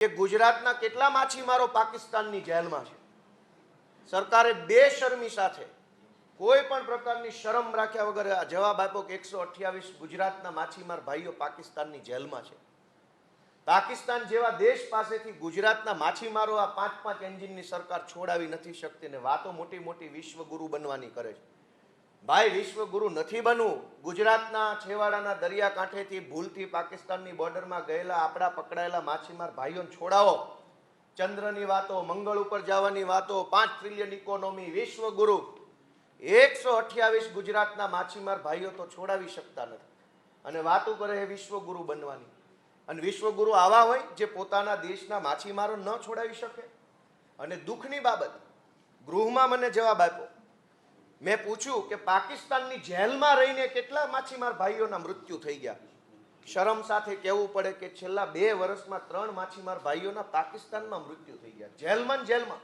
કે ગુજરાતના કેટલા માછીમારો પાકિસ્તાનની જેલમાં છે। સરકારે બેશરમી સાથે કોઈ પણ પ્રકારની શરમ રાખ્યા વગર જવાબ આપ્યો કે 128 ગુજરાતના માછીમાર ભાઈઓ પાકિસ્તાનની જેલમાં છે। પાકિસ્તાન જેવા દેશ પાસેથી ગુજરાતના માછીમારો આ 5-5 એન્જિનની સરકાર છોડાવી નથી શકતી ને વાતો મોટી મોટી વિશ્વગુરુ બનવાની કરે છે। ભાઈ, વિશ્વગુરુ નથી બનવું। ગુજરાતના છેવાડાના દરિયાકાંઠેથી ભૂલથી પાકિસ્તાનની બોર્ડરમાં ગયેલા આપણા પકડાયેલા માછીમાર ભાઈઓને છોડાવો। ચંદ્રની વાતો, મંગળ ઉપર જવાની વાતો, 5 ટ્રિલિયન ઇકોનોમી, વિશ્વગુરુ 128 ગુજરાતના માછીમાર ભાઈઓ તો છોડાવી શકતા નથી અને વાતો કરે છે વિશ્વગુરુ બનવાની। અને વિશ્વગુરુ આવા હોય જે પોતાના દેશના માછીમારો ન છોડાવી શકે। અને દુઃખની બાબત, ગૃહમાં મને જવાબ આપ્યો, મેં પૂછ્યું કે પાકિસ્તાનની જેલમાં રહીને કેટલા માછીમાર ભાઈઓના મૃત્યુ થઈ ગયા। શરમ સાથે કહેવું પડે કે છેલ્લા 2 વર્ષમાં 3 માછીમાર ભાઈઓના પાકિસ્તાનમાં મૃત્યુ થઈ ગયા, જેલમાં।